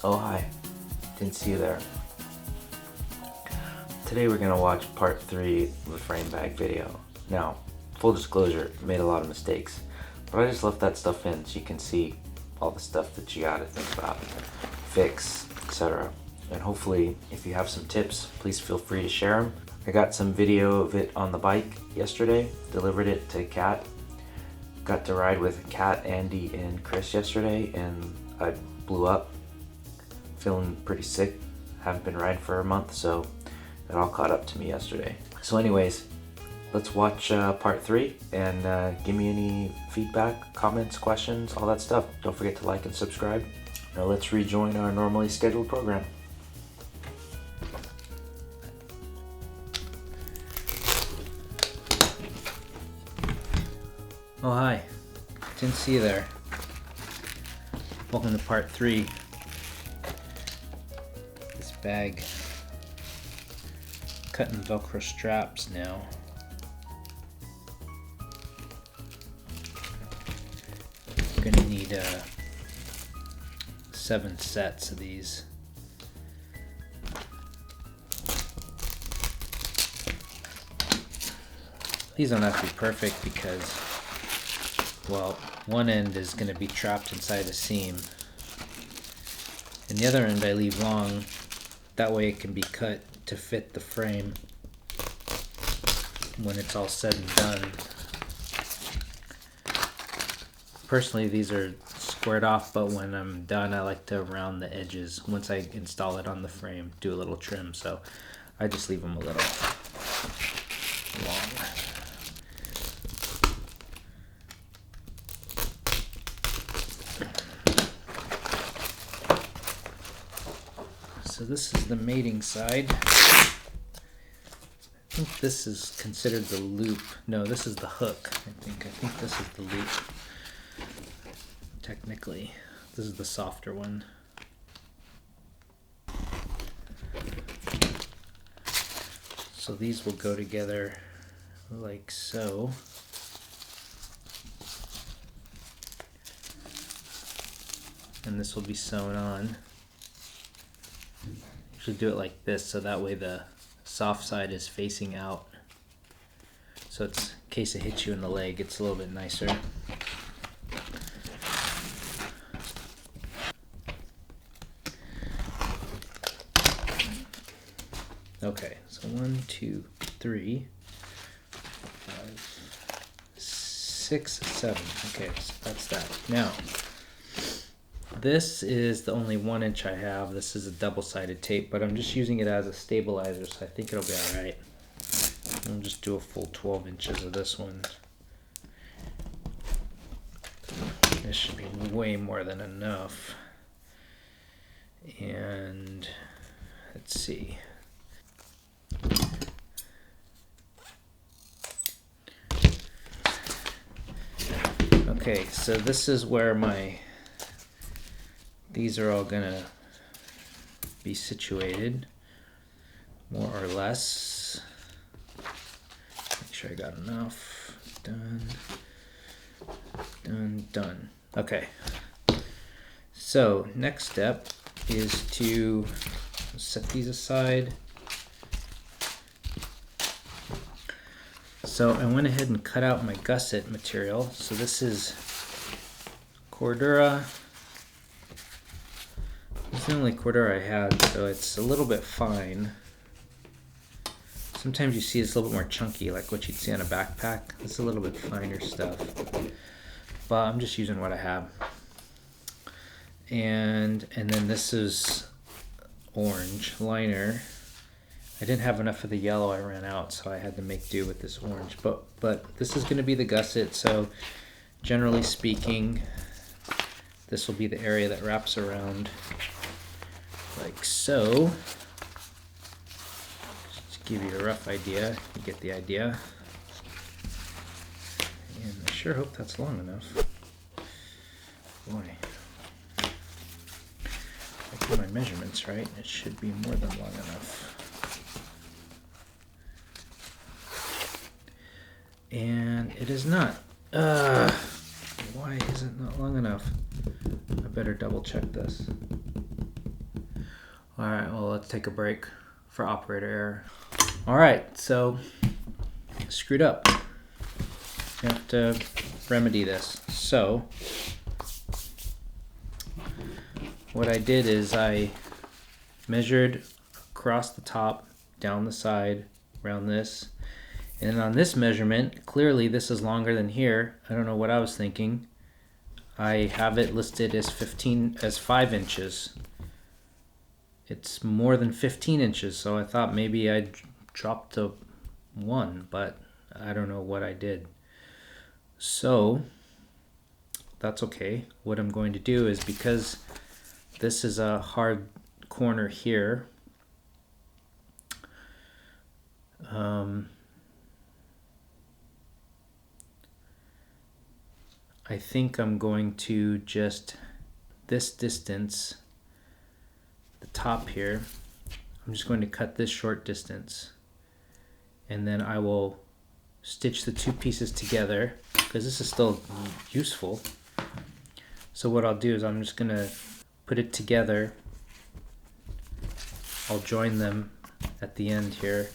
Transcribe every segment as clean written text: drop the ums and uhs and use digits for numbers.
Oh hi, didn't see you there. Today we're going to watch part 3 of the frame bag video. Now, full disclosure, I made a lot of mistakes, but I just left that stuff in so you can see all the stuff that you gotta think about, fix, etc. And hopefully, if you have some tips, please feel free to share them. I got some video of it on the bike yesterday, delivered it to Kat. Got to ride with Kat, Andy, and Chris yesterday, and I blew up. Feeling pretty sick. Haven't been riding for a month, so it all caught up to me yesterday. So anyways, let's watch part 3 and give me any feedback, comments, questions, all that stuff. Don't forget to like and subscribe. Now let's rejoin our normally scheduled program. Oh hi, didn't see you there. Welcome to part 3. This bag, cutting Velcro straps now. We're gonna need 7 sets of these. These don't have to be perfect because, well, one end is going to be trapped inside a seam, and the other end I leave long. That way it can be cut to fit the frame when it's all said and done. Personally, these are squared off, but when I'm done, I like to round the edges. Once I install it on the frame, do a little trim, so I just leave them a little long. So this is the mating side. I think this is considered the loop. No, this is the hook. I think this is the loop. Technically, this is the softer one. So these will go together like so. And this will be sewn on. You should do it like this, so that way the soft side is facing out. So it's, in case it hits you in the leg, it's a little bit nicer. Okay, so 1, 2, 3, 5, 6, 7. Okay, so that's that. Now, this is the only 1 inch I have. This is a double-sided tape, but I'm just using it as a stabilizer, so I think it'll be alright. I'll just do a full 12 inches of this one. This should be way more than enough. And let's see. Okay, so this is where these are all gonna be situated, more or less. Make sure I got enough. Done, done, done. Okay, so next step is to set these aside. So I went ahead and cut out my gusset material. So this is Cordura. It's the only Cordura I had, so it's a little bit fine. Sometimes you see it's a little bit more chunky, like what you'd see on a backpack. It's a little bit finer stuff. But I'm just using what I have. And then this is orange liner. I didn't have enough of the yellow, I ran out, so I had to make do with this orange. But this is going to be the gusset, so generally speaking, this will be the area that wraps around like so. Just to give you a rough idea, you get the idea. And I sure hope that's long enough. Boy. If I get my measurements right, it should be more than long enough. And it is not. Why is it not long enough? I better double check this. All right, well, let's take a break for operator error. All right, so screwed up. You have to remedy this. So what I did is I measured across the top, down the side, around this. And on this measurement, clearly this is longer than here. I don't know what I was thinking. I have it listed as 5 inches. It's more than 15 inches, so I thought maybe I dropped to 1, but I don't know what I did. So that's okay. What I'm going to do is, because this is a hard corner here, I think I'm going to just this distance, the top here, I'm just going to cut this short distance, and then I will stitch the 2 pieces together because this is still useful. So what I'll do is I'm just gonna put it together. I'll join them at the end here.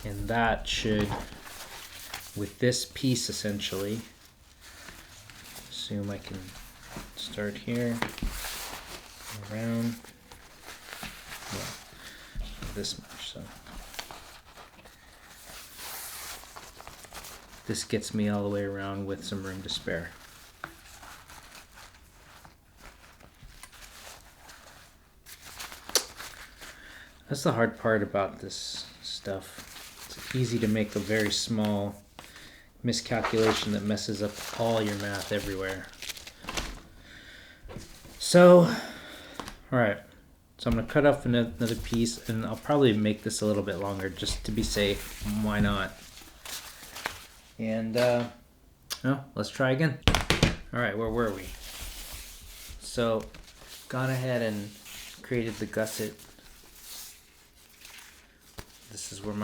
And that should, with this piece essentially, assume I can start here, around, well, this much, so. This gets me all the way around with some room to spare. That's the hard part about this stuff. It's easy to make a very small miscalculation that messes up all your math everywhere. So, all right. So I'm gonna cut off another piece, and I'll probably make this a little bit longer just to be safe. Why not? And well, let's try again. All right, where were we? So, gone ahead and created the gusset. This is where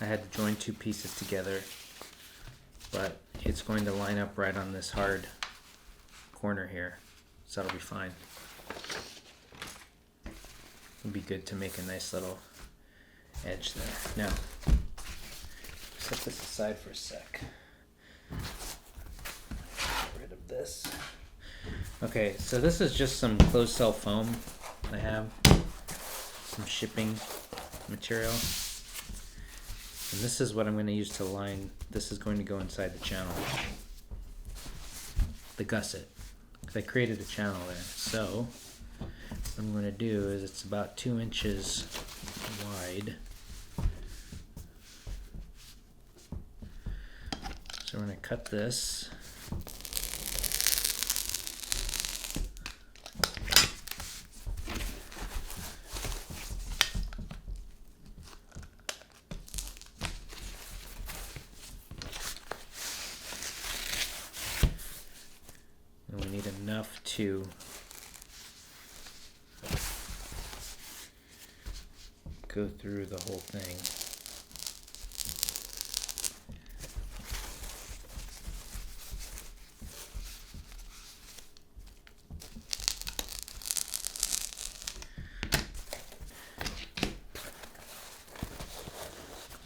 I had to join 2 pieces together, but it's going to line up right on this hard corner here, so that'll be fine. It'll be good to make a nice little edge there. Now, set this aside for a sec. Get rid of this. Okay, so this is just some closed cell foam I have, some shipping material, and this is what I'm going to use to line. This is going to go inside the channel, the gusset, because I created a channel there. So what I'm going to do is, it's about 2 inches wide, so we're going to cut this. And we need enough to go through the whole thing.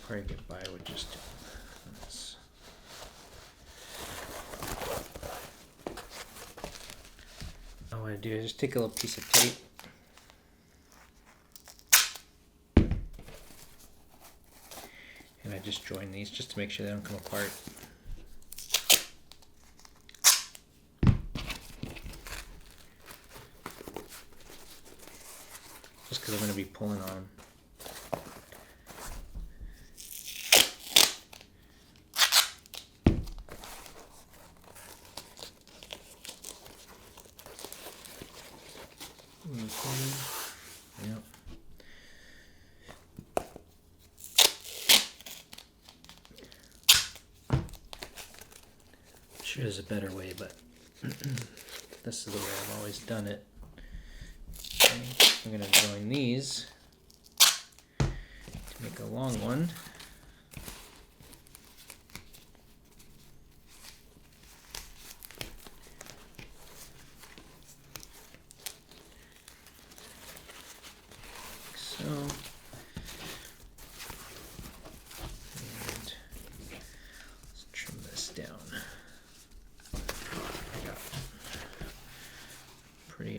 Probably get by with just doing this. All I do is just take a little piece of tape, and I just join these just to make sure they don't come apart. Just because I'm going to be pulling on them. Yep. Sure, there's a better way, but this is the way I've always done it. Okay, I'm going to join these to make a long one.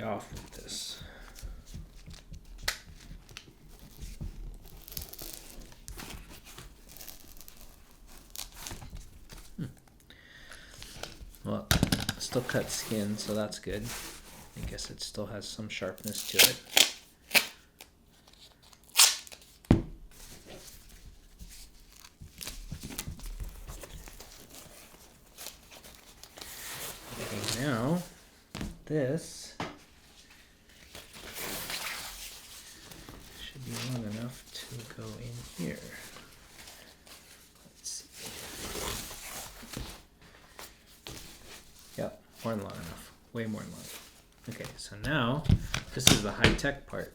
be off with this. Well, still cut skin, so that's good. I guess it still has some sharpness to it. Okay, now this should be long enough to go in here. Let's see. Yep, more than long enough. Way more than long enough. Okay, so now this is the high-tech part.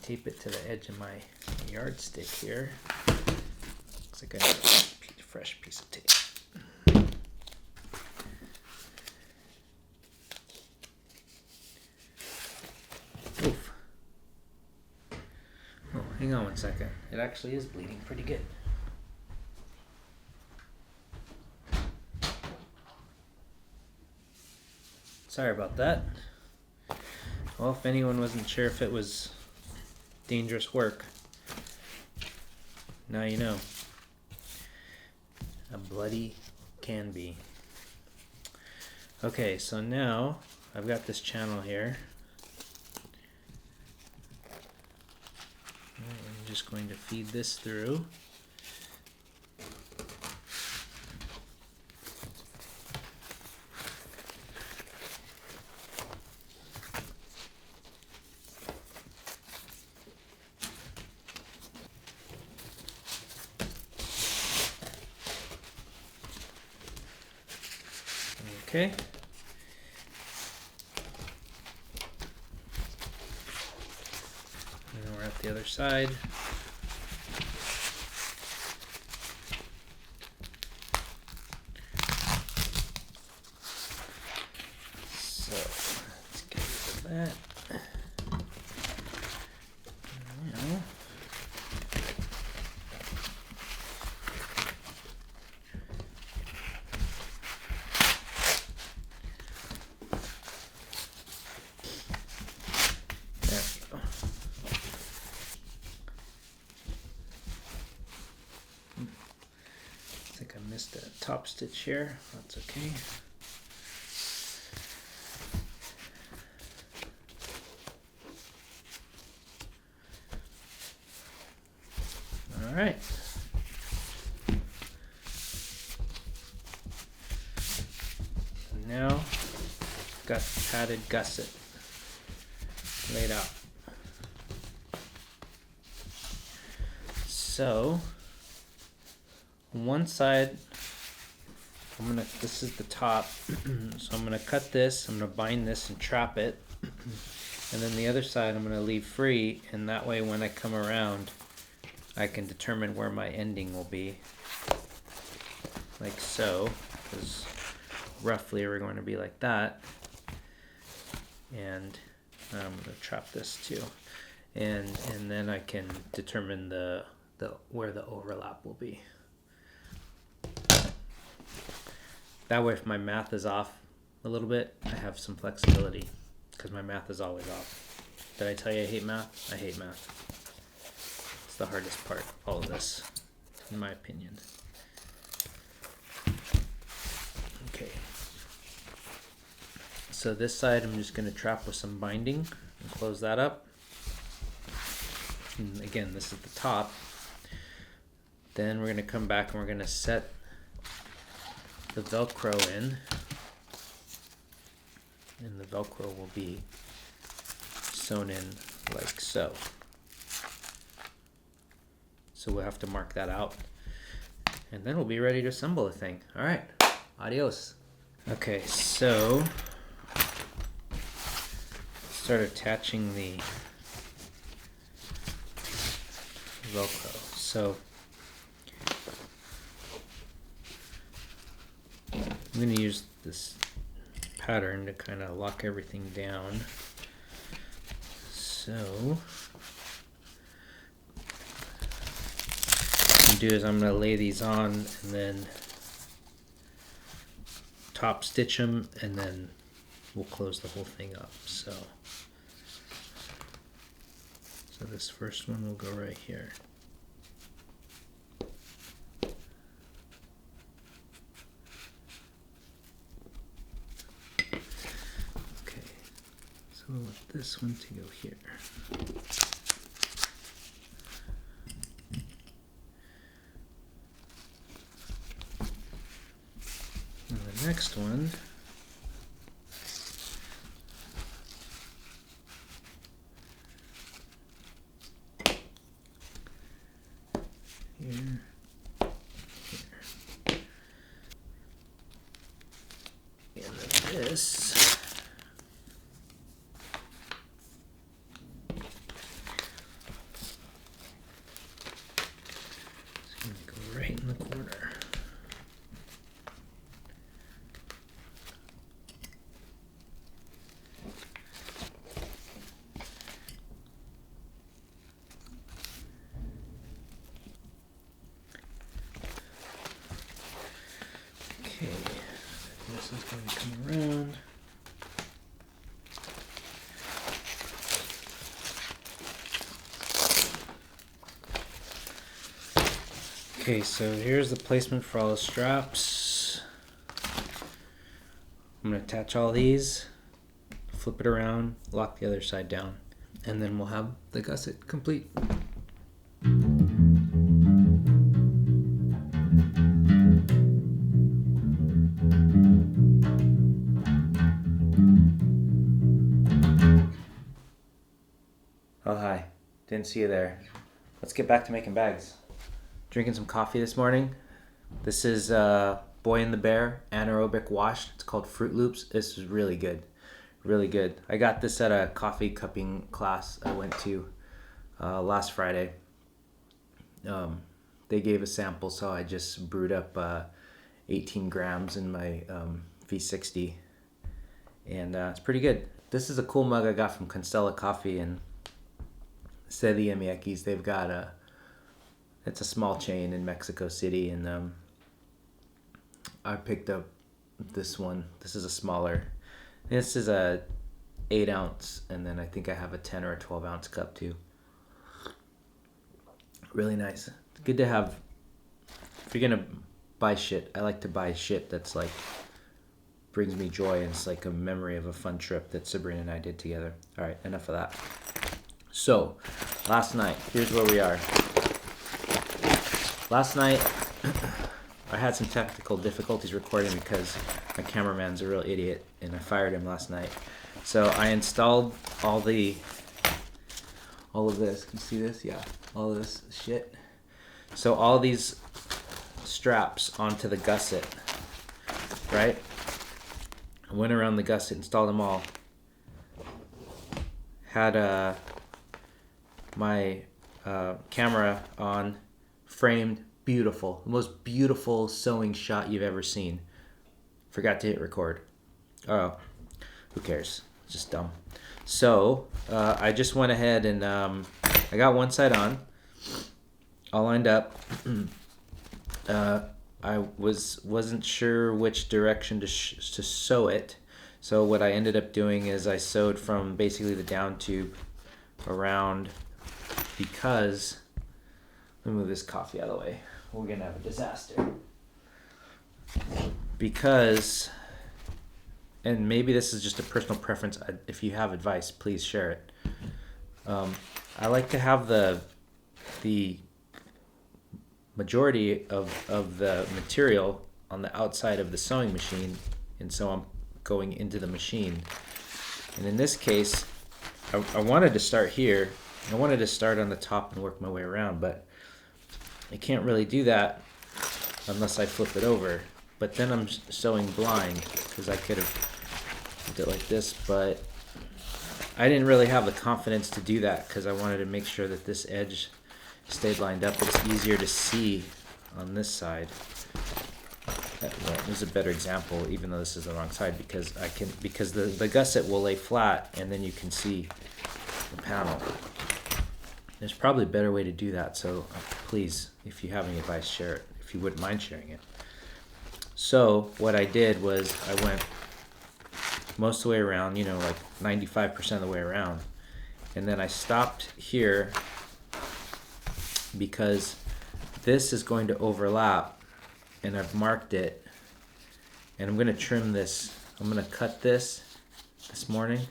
Tape it to the edge of my yardstick here. Looks like I need a fresh piece of tape. Oof. Oh, hang on one second. It actually is bleeding pretty good. Sorry about that. Well, if anyone wasn't sure if it was dangerous work, now you know. A bloody can be. Okay, so now I've got this channel here. I'm just going to feed this through. Okay. And then we're at the other side. So let's get rid of that. Now, missed a top stitch here. That's okay. All right. Now got the padded gusset laid out. So one side, this is the top, so I'm gonna cut this, I'm gonna bind this and trap it, and then the other side I'm gonna leave free, and that way when I come around I can determine where my ending will be, like so, because roughly we're going to be like that, and I'm gonna trap this too, and then I can determine the where the overlap will be. That way if my math is off a little bit, I have some flexibility, because my math is always off. Did I tell you I hate math? I hate math. It's the hardest part of all of this, in my opinion. Okay. So this side I'm just going to trap with some binding and close that up. And again, this is the top. Then we're going to come back and we're going to set the Velcro in, and the Velcro will be sewn in like so. So we'll have to mark that out, and then we'll be ready to assemble the thing. All right, adios. Okay, so start attaching the Velcro. So I'm going to use this pattern to kind of lock everything down. So going to do is I'm going to lay these on and then top stitch them, and then we'll close the whole thing up. So this first one will go right here. Okay, so we'll want this one to go here. And the next one here, and then this is going to go right in the corner. Okay, this is going to come around. Okay, so here's the placement for all the straps. I'm going to attach all these, flip it around, lock the other side down, and then we'll have the gusset complete. Oh, hi. Didn't see you there. Let's get back to making bags. Drinking some coffee this morning. This is Boy and the Bear anaerobic wash. It's called Fruit Loops. This is really good. Really good. I got this at a coffee cupping class I went to last Friday. They gave a sample, so I just brewed up 18 grams in my V60. And it's pretty good. This is a cool mug I got from Constella Coffee and Celia Miekis. They've got it's a small chain in Mexico City, and I picked up this one. This is a smaller. This is a 8 ounce, and then I think I have a 10 or a 12 ounce cup too. Really nice. Good to have. If you're gonna buy shit, I like to buy shit that's like brings me joy, and it's like a memory of a fun trip that Sabrina and I did together. All right, enough of that. So, last night, here's where we are. Last night, I had some technical difficulties recording because my cameraman's a real idiot, and I fired him last night. So I installed all of this. Can you see this? Yeah, all of this shit. So all these straps onto the gusset, right? I went around the gusset, installed them all. Had my camera on, framed, beautiful, the most beautiful sewing shot you've ever seen. Forgot to hit record. Oh, who cares? It's just dumb. So I just went ahead and I got one side on, all lined up. I wasn't sure which direction to sew it, so what I ended up doing is I sewed from basically the down tube around, because let me move this coffee out of the way. We're gonna have a disaster. Because, and maybe this is just a personal preference. If you have advice, please share it. I like to have the majority of the material on the outside of the sewing machine, and so I'm going into the machine. And in this case, I wanted to start here. I wanted to start on the top and work my way around, but I can't really do that unless I flip it over. But then I'm sewing blind, because I could have did it like this, but I didn't really have the confidence to do that because I wanted to make sure that this edge stayed lined up. It's easier to see on this side. Well, this is a better example, even though this is the wrong side, because the gusset will lay flat and then you can see the panel. There's probably a better way to do that, so please, if you have any advice, share it, if you wouldn't mind sharing it. So what I did was I went most of the way around, you know, like 95% of the way around. And then I stopped here because this is going to overlap, and I've marked it, and I'm going to trim this. I'm going to cut this morning.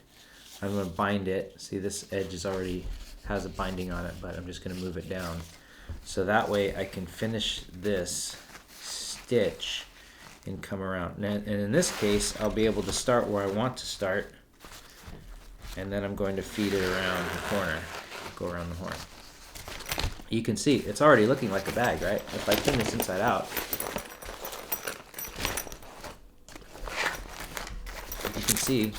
I'm going to bind it. See, this edge is already has a binding on it, but I'm just going to move it down. So that way I can finish this stitch and come around. And in this case, I'll be able to start where I want to start, and then I'm going to feed it around the corner, go around the horn. You can see it's already looking like a bag, right? If I turn this inside out, you can see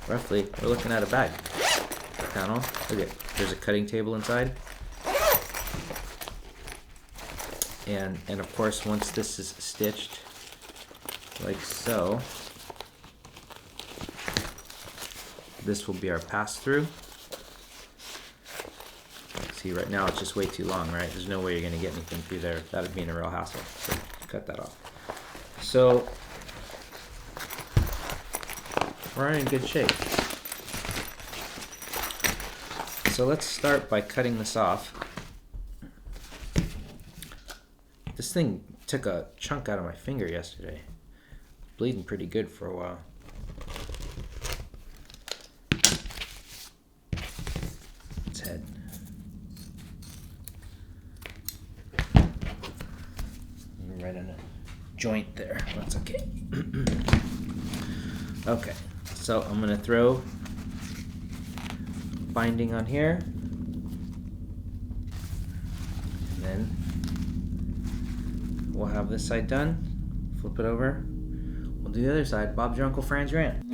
roughly we're looking at a bag panel. Look at, there's a cutting table inside. And of course, once this is stitched like so, this will be our pass-through. See, right now it's just way too long, right? There's no way you're gonna get anything through there. That would be a real hassle, so cut that off. So we're in good shape. So let's start by cutting this off. This thing took a chunk out of my finger yesterday. Bleeding pretty good for a while. Its head. Right in a joint there. That's okay. Okay, so I'm gonna throw binding on here, and then we'll have this side done. Flip it over. We'll do the other side. Bob's your Uncle Fran's rant.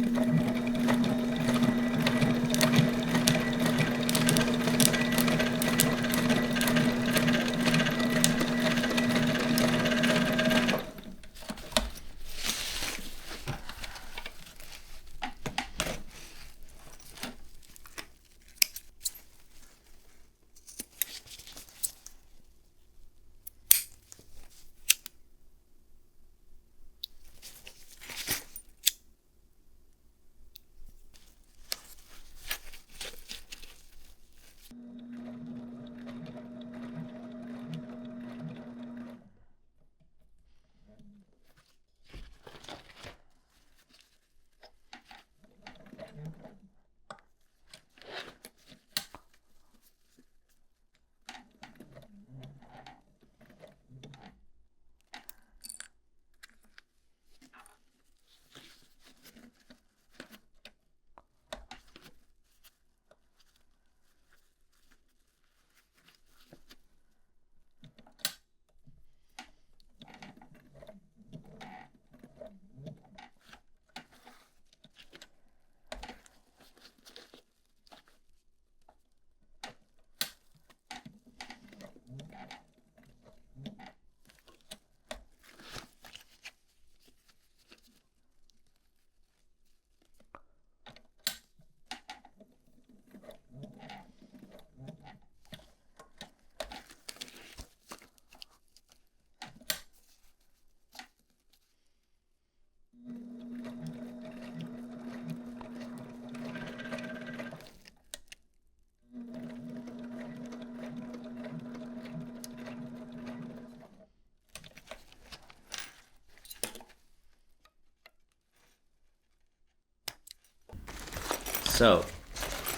So,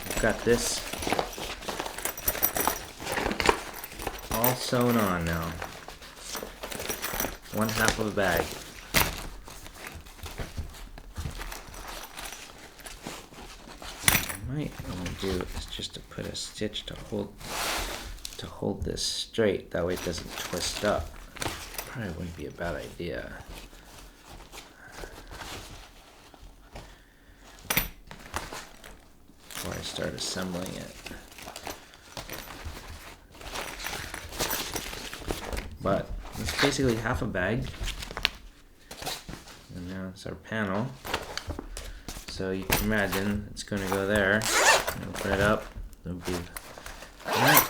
I've got this all sewn on now. One half of a bag. What I might want to do is just to put a stitch to hold this straight. That way it doesn't twist up. Probably wouldn't be a bad idea. Before I start assembling it. But it's basically half a bag. And now it's our panel. So you can imagine it's going to go there. Open it up. It'll be right.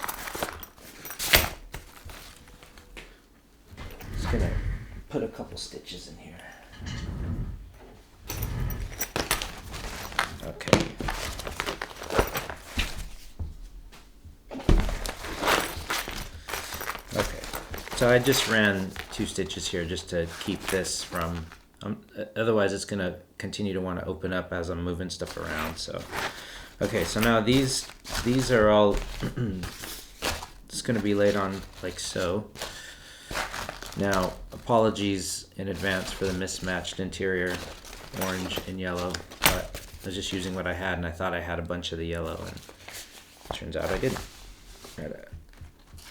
couple stitches in here. Okay. Okay, so I just ran 2 stitches here just to keep this from, otherwise it's gonna continue to want to open up as I'm moving stuff around. So, okay, so now these are all it's gonna be laid on like so. Now, apologies in advance for the mismatched interior, orange and yellow, but I was just using what I had, and I thought I had a bunch of the yellow, and it turns out I didn't. Gotta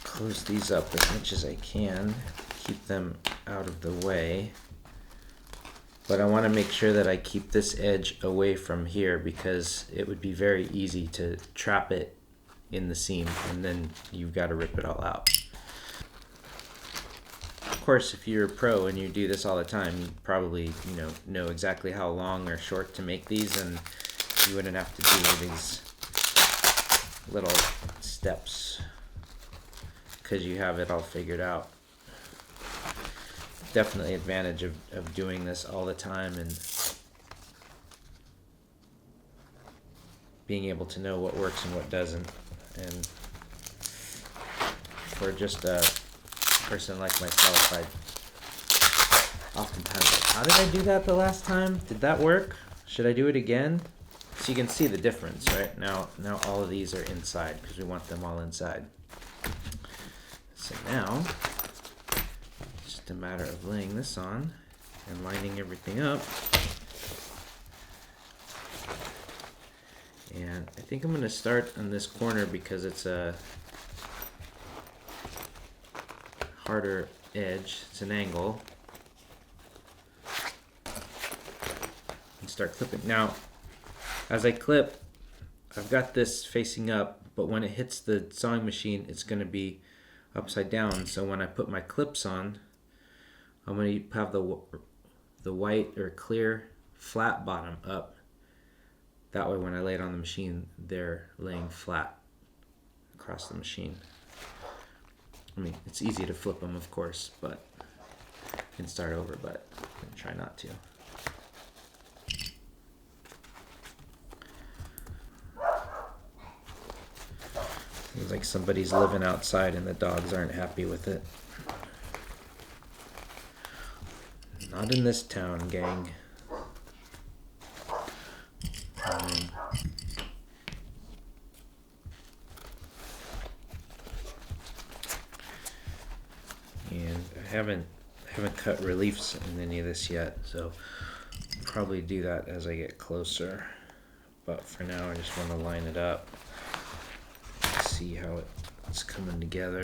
close these up as much as I can, keep them out of the way. But I want to make sure that I keep this edge away from here, because it would be very easy to trap it in the seam, and then you've got to rip it all out. Of course, if you're a pro and you do this all the time, you probably know exactly how long or short to make these, and you wouldn't have to do these little steps because you have it all figured out. Definitely advantage of doing this all the time and being able to know what works and what doesn't. And for just a person like myself, I oftentimes like, how did I do that the last time? Did that work? Should I do it again? So you can see the difference, right? Now all of these are inside because we want them all inside. So now, it's just a matter of laying this on and lining everything up. And I think I'm going to start on this corner because it's a harder edge. It's an angle. And start clipping. Now, as I clip, I've got this facing up, but when it hits the sewing machine, it's going to be upside down. So when I put my clips on, I'm going to have the white or clear flat bottom up. That way when I lay it on the machine, they're laying flat across the machine. I mean, it's easy to flip them, of course, but you can start over, but I'm gonna try not to. Seems like somebody's living outside and the dogs aren't happy with it. Not in this town, gang. And I haven't cut reliefs in any of this yet, so I'll probably do that as I get closer. But for now, I just want to line it up, see how it's coming together.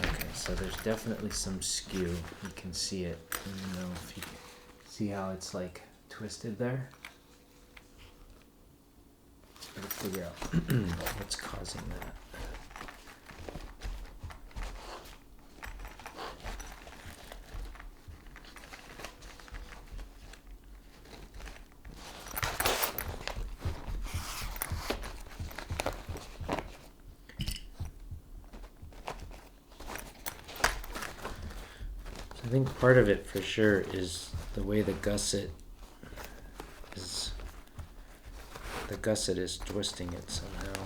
Okay, so there's definitely some skew. You can see it. I don't know if you can see how it's like twisted there. Gotta figure out what's causing that. I think part of it for sure is the way the gusset is. The gusset is twisting it somehow.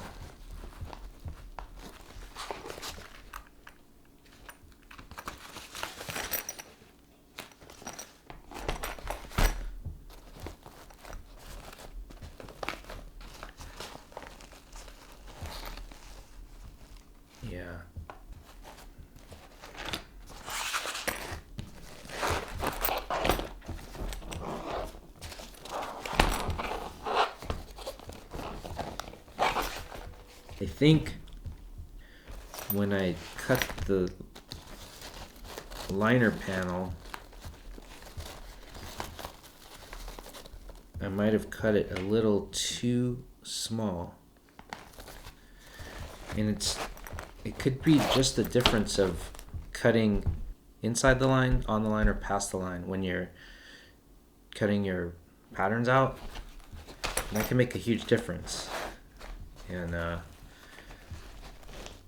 Yeah. I think when I cut the liner panel, I might have cut it a little too small. And it could be just the difference of cutting inside the line, on the line, or past the line when you're cutting your patterns out. And that can make a huge difference. And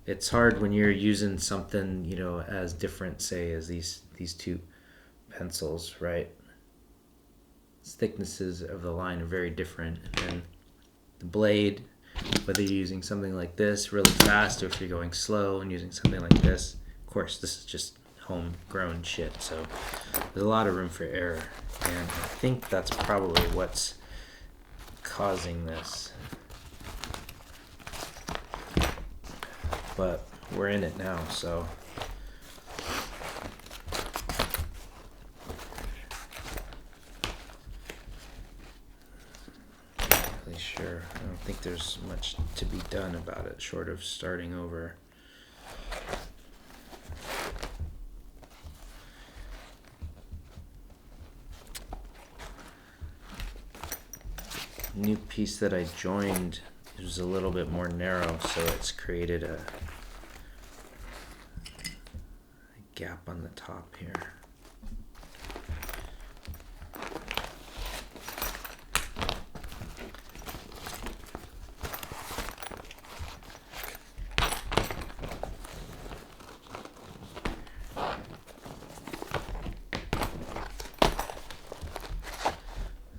it's hard when you're using something, you know, as different, say, as these two pencils, right? Thicknesses of the line are very different, and the blade, whether you're using something like this really fast or if you're going slow and using something like this, of course this is just homegrown shit, so there's a lot of room for error, and I think that's probably what's causing this. But we're in it now, so sure. I don't think there's much to be done about it, short of starting over. New piece that I joined is a little bit more narrow, so it's created a gap on the top here.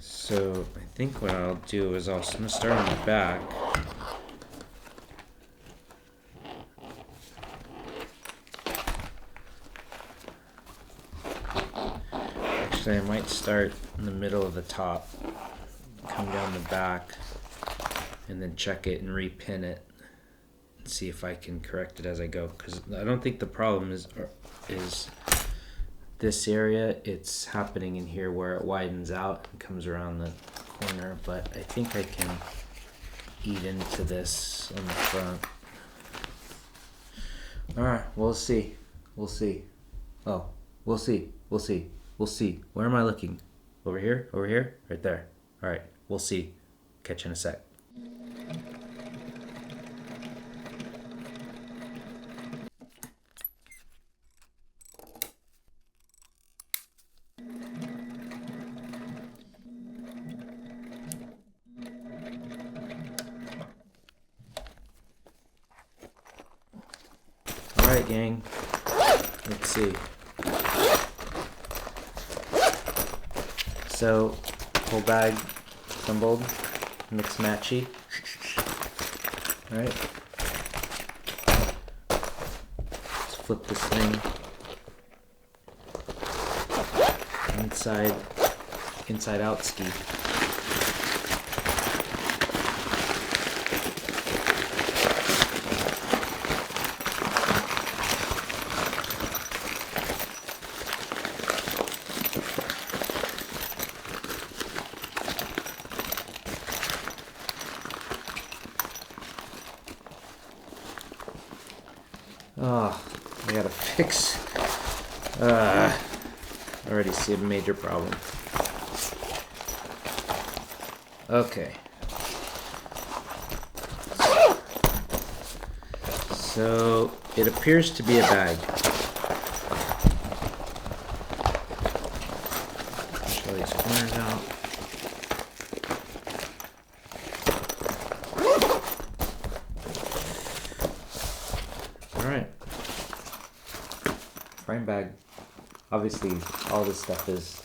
So I think what I'll do is I'm gonna start on the back. Actually, I might start in the middle of the top, come down the back, and then check it and repin it and see if I can correct it as I go. Because I don't think the problem is this area. It's happening in here where it widens out and comes around the corner, but I think I can eat into this on the front. Alright, we'll see. We'll see. Oh, we'll see. We'll see. We'll see. Where am I looking? Over here? Over here? Right there. Alright, we'll see. Catch you in a sec. Alright, gang. Let's see. So, whole bag assembled, mix matchy. Alright. Let's flip this thing inside out ski. Oh, I gotta fix. I already see a major problem. Okay. So it appears to be a bag. Show these corners out. Alright. Frame bag. Obviously all this stuff is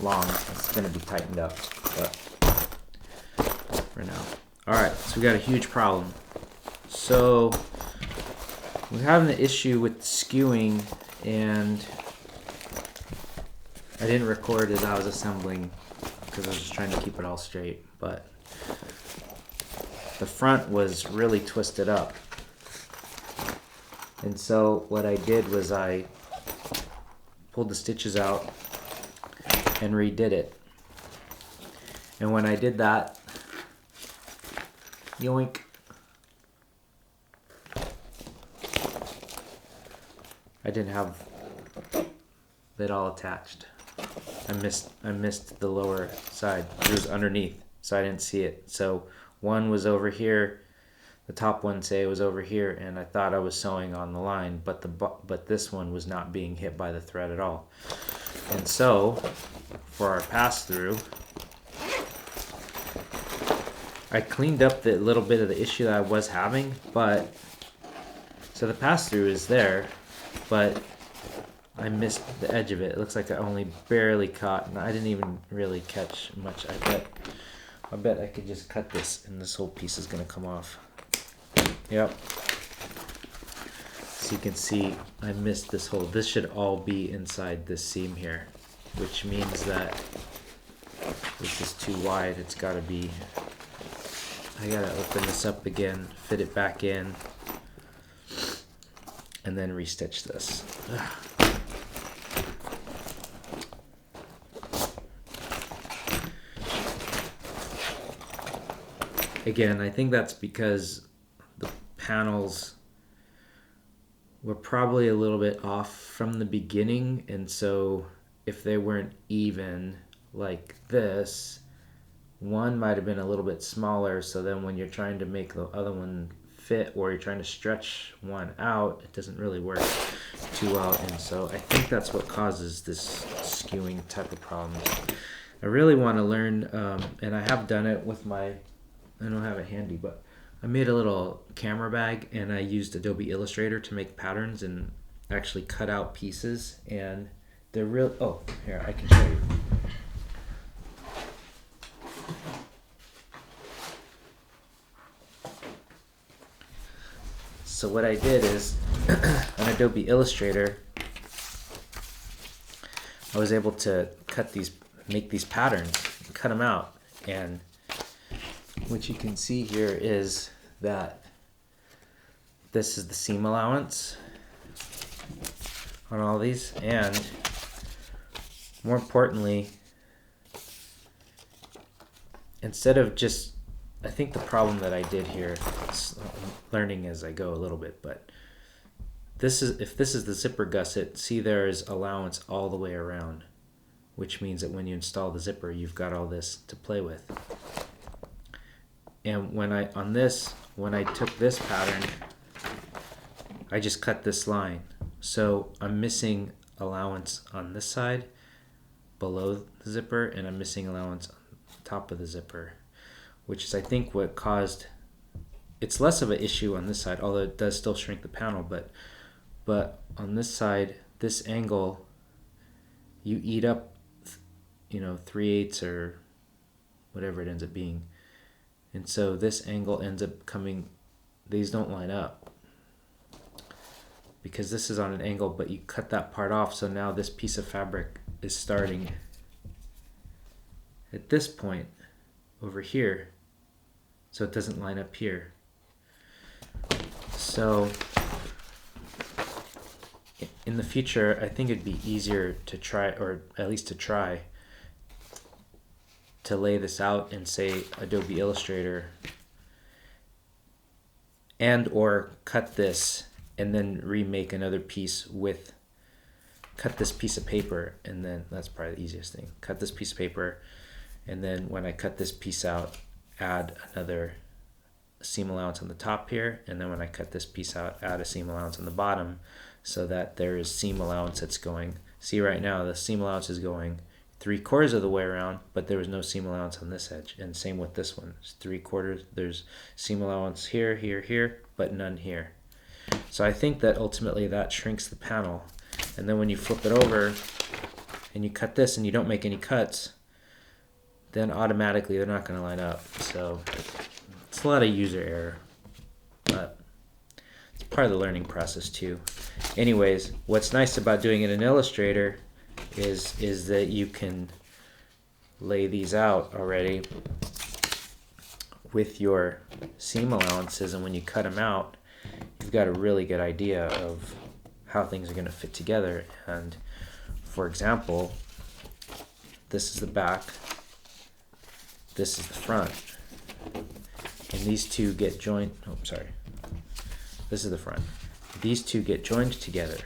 long. It's gonna be tightened up, but for now. Alright, so we got a huge problem. So we're having the issue with skewing, and I didn't record as I was assembling because I was just trying to keep it all straight, but the front was really twisted up. And so what I did was I pulled the stitches out and redid it. And when I did that, yoink, I didn't have it all attached. I missed the lower side. It was underneath, so I didn't see it. So one was over here, the top one say was over here, and I thought I was sewing on the line, but this one was not being hit by the thread at all. And so for our pass through, I cleaned up the little bit of the issue that I was having, but So the pass-through is there, but I missed the edge of it. It looks like I only barely caught, and I didn't even really catch much. I bet I could just cut this and this whole piece is gonna come off. Yep. So you can see I missed this hole. This should all be inside this seam here, which means that this is too wide. It's gotta be, I gotta open this up again, fit it back in, and then restitch this. Again, I think that's because the panels were probably a little bit off from the beginning, and so if they weren't even like this, one might have been a little bit smaller, so then when you're trying to make the other one fit or you're trying to stretch one out, it doesn't really work too well, and so I think that's what causes this skewing type of problems. I really want to learn, and I have done it with my, I don't have it handy, but I made a little camera bag and I used Adobe Illustrator to make patterns and actually cut out pieces, and they're real. Oh, here, I can show you. So what I did is on Adobe Illustrator, I was able to make these patterns, cut them out, and what you can see here is that this is the seam allowance on all these, and more importantly, instead of just, I think the problem that I did here, learning as I go a little bit, but this is, if this is the zipper gusset, see there is allowance all the way around, which means that when you install the zipper, you've got all this to play with. And when I took this pattern, I just cut this line. So I'm missing allowance on this side below the zipper, and I'm missing allowance on top of the zipper, which is I think what caused, it's less of an issue on this side, although it does still shrink the panel, but on this side, this angle, you eat up, 3/8 or whatever it ends up being. And so this angle ends up coming, these don't line up because this is on an angle, but you cut that part off, so now this piece of fabric is starting at this point over here, so it doesn't line up here. So in the future, I think it'd be easier to try, or at least to try, to lay this out in, say, Adobe Illustrator, and or cut this and then remake another piece with, cut this piece of paper, and then that's probably the easiest thing. Cut this piece of paper, and then when I cut this piece out, add another seam allowance on the top here, and then when I cut this piece out, add a seam allowance on the bottom, so that there is seam allowance that's going. See right now, the seam allowance is going 3/4 of the way around, but there was no seam allowance on this edge, and same with this one. It's 3/4. There's seam allowance here, here, here, but none here. So I think that ultimately that shrinks the panel, and then when you flip it over and you cut this and you don't make any cuts, then automatically they're not going to line up. So it's a lot of user error, but it's part of the learning process too. Anyways, what's nice about doing it in Illustrator is that you can lay these out already with your seam allowances, and when you cut them out, you've got a really good idea of how things are going to fit together. And for example, this is the back, this is the front, and these two get joined. Oh, sorry, this is the front. These two get joined together,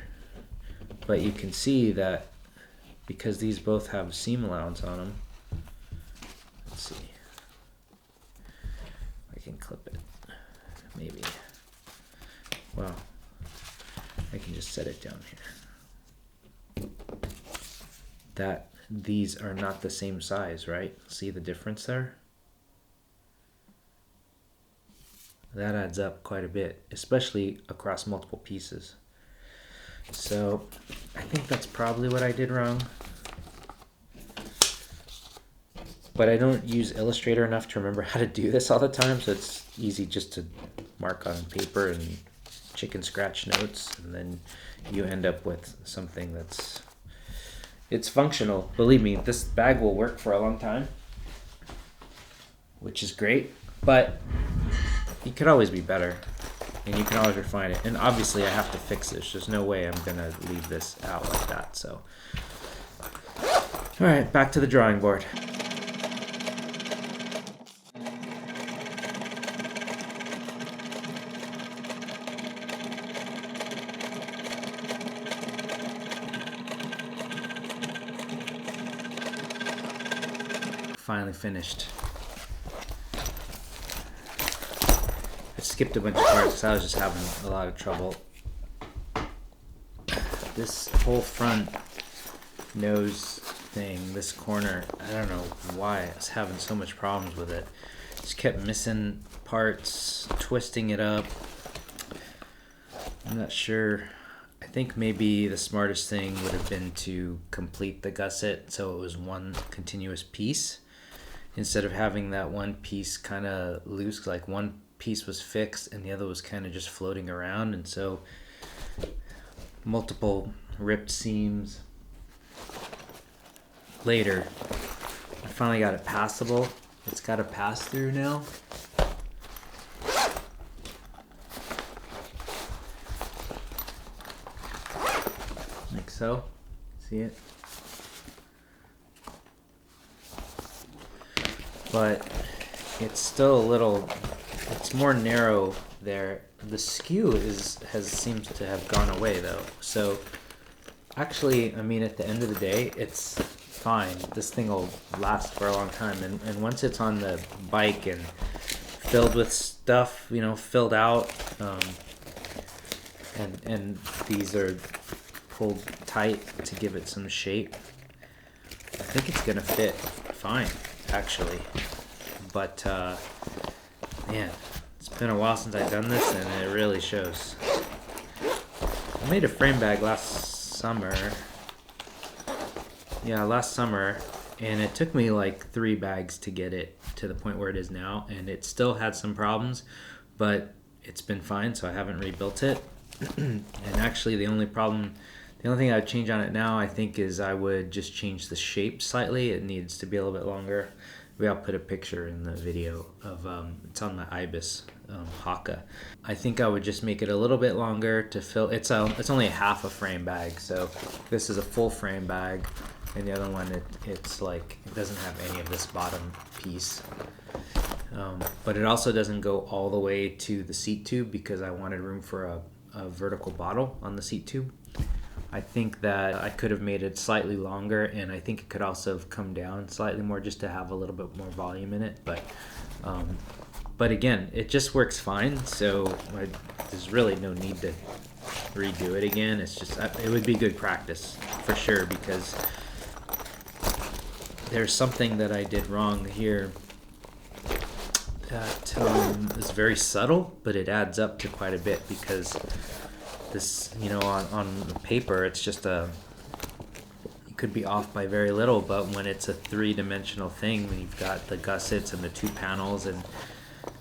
but you can see that because these both have seam allowance on them, let's see, I can clip it, maybe, well, I can just set it down here, that these are not the same size, right? See the difference there? that adds up quite a bit, especially across multiple pieces. So I think that's probably what I did wrong. But I don't use Illustrator enough to remember how to do this all the time, so it's easy just to mark on paper and chicken scratch notes, and then you end up with something it's functional. Believe me, this bag will work for a long time, which is great, but you could always be better, and you can always refine it. And obviously I have to fix this. There's no way I'm gonna leave this out like that. So all right, back to the drawing board. Finally finished. I skipped a bunch of parts because I was just having a lot of trouble. This whole front nose thing, this corner, I don't know why I was having so much problems with it. Just kept missing parts, twisting it up. I'm not sure. I think maybe the smartest thing would have been to complete the gusset so it was one continuous piece, instead of having that one piece kind of loose, like one piece was fixed and the other was kind of just floating around, and so multiple ripped seams. Later, I finally got it passable. It's got a pass through now. Like so. See it? But it's still a little, it's more narrow there. The skew seems to have gone away though. So actually, I mean, at the end of the day, it's fine. This thing will last for a long time. And once it's on the bike and filled with stuff, you know, filled out, and these are pulled tight to give it some shape, I think it's gonna fit fine, actually. But man, it's been a while since I've done this, and it really shows. I made a frame bag last summer. Yeah, last summer, and it took me like 3 bags to get it to the point where it is now, and it still had some problems, but it's been fine, so I haven't rebuilt it. And actually the only thing I would change on it now, I think, is I would just change the shape slightly. It needs to be a little bit longer. Maybe I'll put a picture in the video of, it's on the Ibis Haka. I think I would just make it a little bit longer to fill. It's only half a frame bag, so this is a full frame bag, and the other one, it's like, it doesn't have any of this bottom piece. But it also doesn't go all the way to the seat tube because I wanted room for a vertical bottle on the seat tube. I think that I could have made it slightly longer, and I think it could also have come down slightly more just to have a little bit more volume in it. But again, it just works fine, so there's really no need to redo it again. It's just, it would be good practice for sure, because there's something that I did wrong here that is very subtle, but it adds up to quite a bit, because this, you know, on the paper, it's just it could be off by very little, but when it's a 3-dimensional thing, when you've got the gussets and the 2 panels, and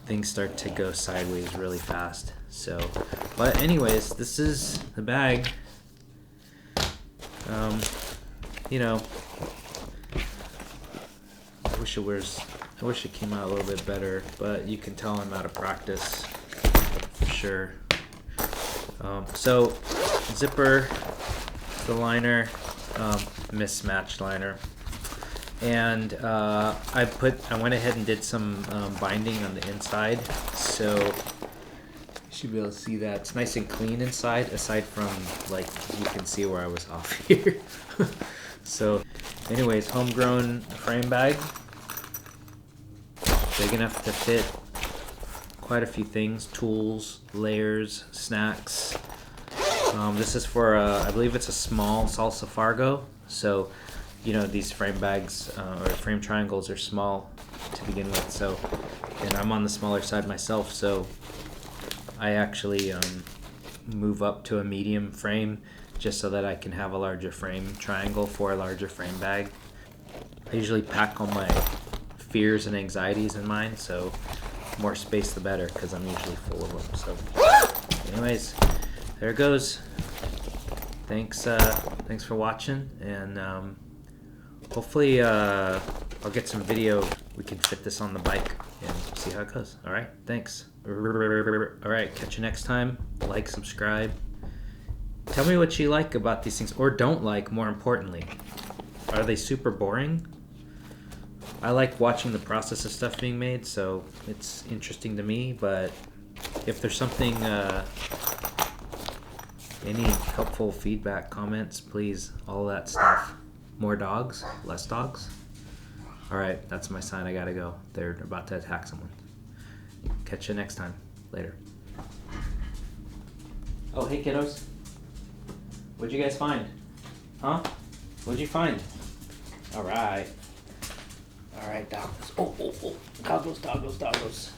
things start to go sideways really fast. So, but anyways, this is the bag. You know, I wish it came out a little bit better, but you can tell I'm out of practice for sure. So zipper, the liner, mismatched liner, and I went ahead and did some binding on the inside, so you should be able to see that it's nice and clean inside, aside from, like, you can see where I was off here. So anyways, homegrown frame bag, big enough to fit quite a few things: tools, layers, snacks. This is for I believe it's a small salsa fargo. So, you know, these frame bags or frame triangles are small to begin with. So, and I'm on the smaller side myself, so I actually move up to a medium frame just so that I can have a larger frame triangle for a larger frame bag. I usually pack all my fears and anxieties in mine, so more space the better, because I'm usually full of them. So anyways, there it goes. Thanks for watching, and hopefully I'll get some video. We can fit this on the bike and see how it goes. All right, thanks. All right, catch you next time. Like, subscribe. Tell me what you like about these things, or don't like, more importantly. Are they super boring? I like watching the process of stuff being made, so it's interesting to me, but if there's something, any helpful feedback, comments, please, all that stuff. More dogs, less dogs. All right, that's my sign. I gotta go. They're about to attack someone. Catch you next time. Later. Oh, hey kiddos. What'd you guys find? Huh? What'd you find? All right. All right, doggos. Oh. Doggos. Doggos.